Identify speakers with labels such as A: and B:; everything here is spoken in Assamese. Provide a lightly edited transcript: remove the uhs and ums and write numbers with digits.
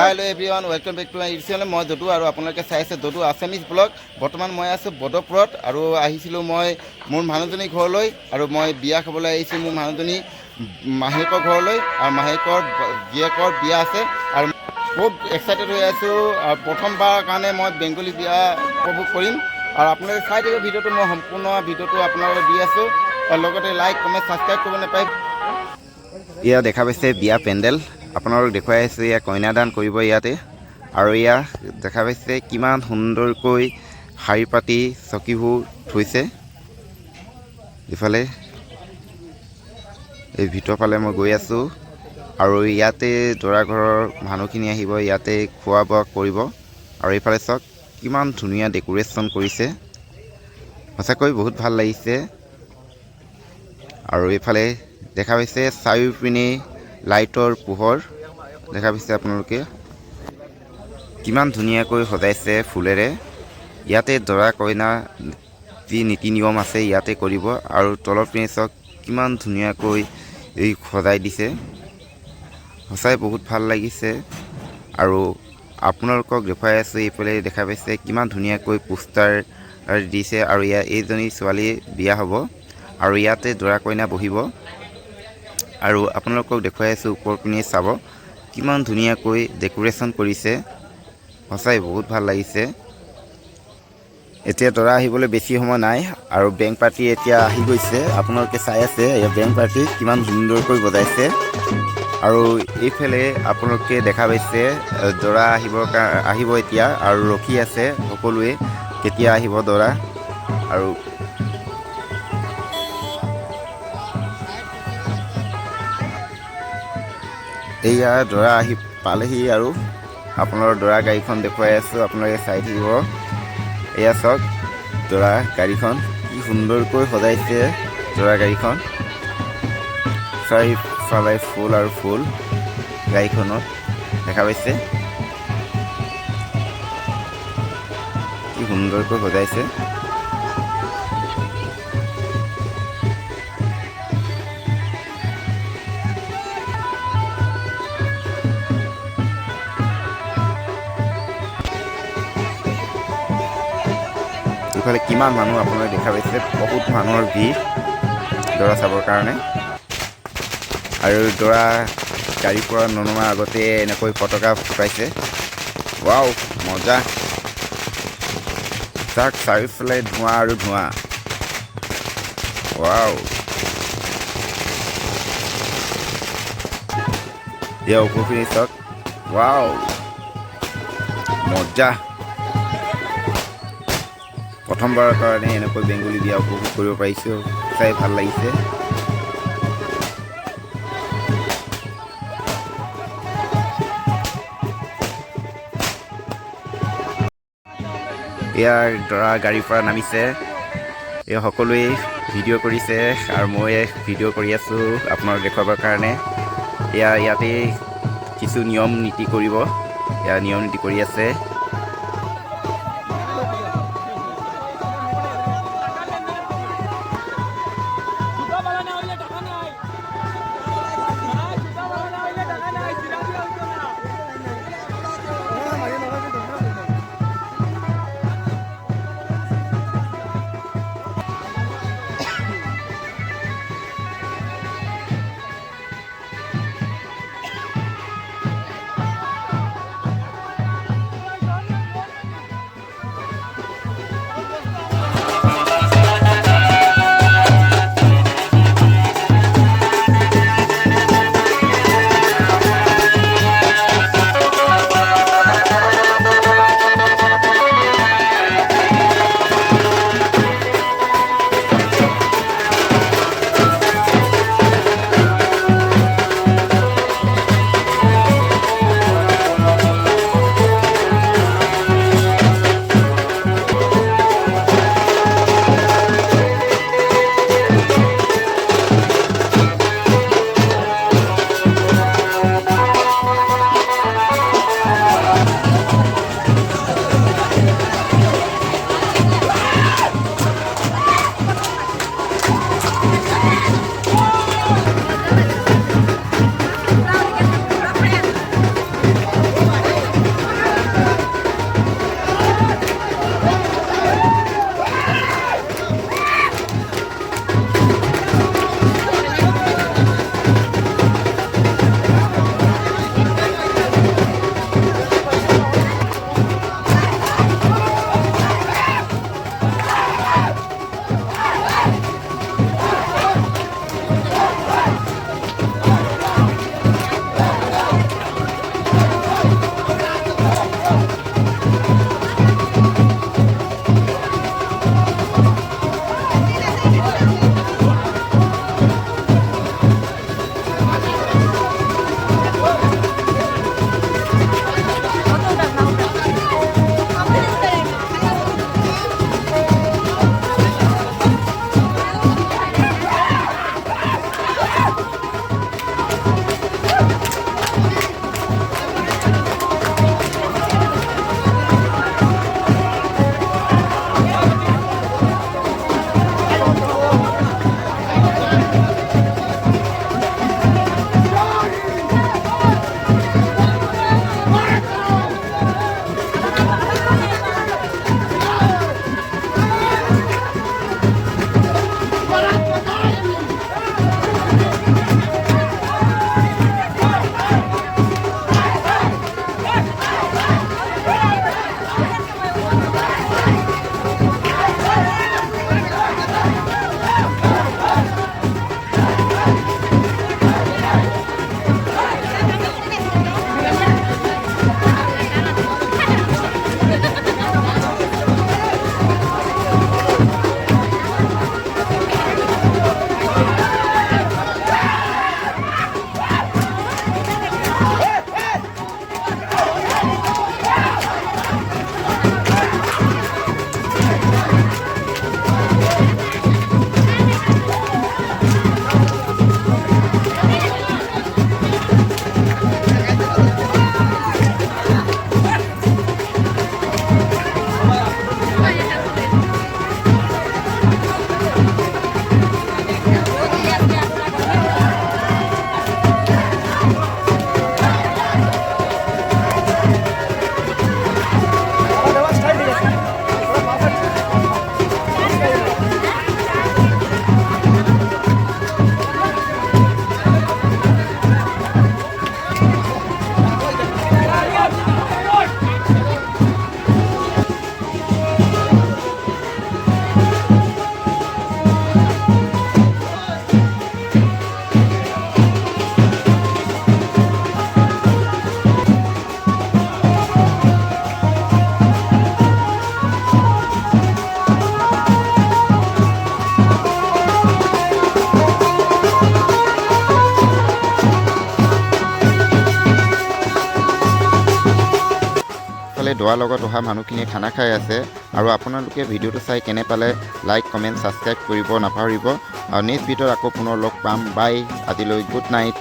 A: Hello everyone welcome back to my YouTube channel মই যদু আৰু আপোনালোকে চাই আছে যদু আছামিজ ব্লগ। বৰ্তমান মই আছোঁ বদপুৰত আৰু আহিছিলোঁ মই মোৰ মানুহজনী ঘৰলৈ আৰু মই বিয়া খাবলৈ আহিছোঁ মোৰ মানুহজনী মাহীয়েকৰ ঘৰলৈ আৰু মাহীয়েকৰ জীয়েকৰ বিয়া আছে আৰু বহুত এক্সাইটেড হৈ আছোঁ। প্ৰথমবাৰ কাৰণে মই বেংগলী বিয়া উপভোগ কৰিম আৰু আপোনালোকে চাই থাকিব ভিডিঅ'টো। মই সম্পূৰ্ণ ভিডিঅ'টো আপোনালোকক দি আছোঁ আৰু লগতে লাইক কমেণ্ট ছাবস্ক্ৰাইব কৰিব নাপায়। এয়া দেখা পাইছে বিয়া পেণ্ডেল আপোনালোক দেখুৱাই আছোঁ। এয়া কন্যাদান কৰিব ইয়াতে আৰু এয়া দেখা পাইছে কিমান সুন্দৰকৈ শাৰী পাতি চকীবোৰ থৈছে। ইফালে এই ভিতৰ ফালে মই গৈ আছোঁ আৰু ইয়াতে দৰা ঘৰৰ মানুহখিনি আহিব, ইয়াতে খোৱা বোৱা কৰিব আৰু এইফালে চাওক কিমান ধুনীয়া ডেকোৰেশ্যন কৰিছে, সঁচাকৈ বহুত ভাল লাগিছে। আৰু এইফালে দেখা পাইছে চাৰিওপিনে লাইটৰ পোহৰ দেখা পাইছে আপোনালোকে কিমান ধুনীয়াকৈ সজাইছে ফুলেৰে। ইয়াতে দৰা কইনা যি নীতি নিয়ম আছে ইয়াতে কৰিব আৰু তলৰ পিনে চাওক কিমান ধুনীয়াকৈ এই সজাই দিছে, সঁচাই বহুত ভাল লাগিছে। আৰু আপোনালোকক দেখুৱাই আছোঁ এইফালে দেখা পাইছে কিমান ধুনীয়াকৈ পোষ্টাৰ দিছে আৰু এইজনী ছোৱালী বিয়া হ'ব আৰু ইয়াতে দৰা কইনা বহিব আৰু আপোনালোকক দেখুৱাই আছোঁ ওপৰ পিনে চাব কিমান ধুনীয়াকৈ ডেকোৰেশ্যন কৰিছে, সঁচাই বহুত ভাল লাগিছে। এতিয়া দৰা আহিবলৈ বেছি সময় নাই আৰু বেংক পাৰ্টি এতিয়া আহি গৈছে। আপোনালোকে চাই আছে বেংক পাৰ্টি কিমান সুন্দৰকৈ বজাইছে আৰু এইফালে আপোনালোকে দেখা পাইছে দৰা আহিব এতিয়া আৰু ৰখি আছে সকলোৱে কেতিয়া আহিব দৰা। আৰু এয়া দৰা আহি পালেহি আৰু আপোনালোকৰ দৰা গাড়ীখন দেখুৱাই আছোঁ, আপোনালোকে চাই থাকিব। এয়া চাওক দৰা গাড়ীখন কি সুন্দৰকৈ সজাইছে। দৰা গাড়ীখন চাৰিওফালে ফুল আৰু ফুল গাড়ীখনত দেখা পাইছে কি সুন্দৰকৈ সজাইছে। ইফালে কিমান মানুহ আপোনালোকে দেখা পাইছে, বহুত মানুহৰ ভিৰ দৰা চাবৰ কাৰণে। আৰু দৰা গাড়ীৰ পৰা ননমাৰ আগতে এনেকৈ পতাকা ফুটাইছে। ৱাও মজা, তাক চাৰিওফালে ধোঁৱা আৰু ধোঁৱা। ৱাও এয়া ওপৰখিনি চাওক, ৱাও মজা। প্ৰথমবাৰৰ কাৰণে এনেকৈ বেংগলী বিয়া উপভোগ কৰিব পাৰিছোঁ, চাই ভাল লাগিছে। এয়া দৰা গাড়ীৰ পৰা নামিছে, এয়া সকলোৱে ভিডিঅ' কৰিছে আৰু মই ভিডিঅ' কৰি আছোঁ আপোনালোক দেখুৱাবৰ কাৰণে। ইয়াতে কিছু নিয়ম নীতি কৰিব, নিয়ম নীতি কৰি আছে। ইফালে দোৱাৰ লগত অহা মানুহখিনিয়ে খানা খাই আছে আৰু আপোনালোকে ভিডিঅ'টো চাই কেনে পালে লাইক কমেণ্ট ছাবস্ক্ৰাইব কৰিব নাপাহৰিব আৰু নেক্সট ভিডিঅ'ত আকৌ পুনৰ লগ পাম বাই আজিলৈ গুড নাইট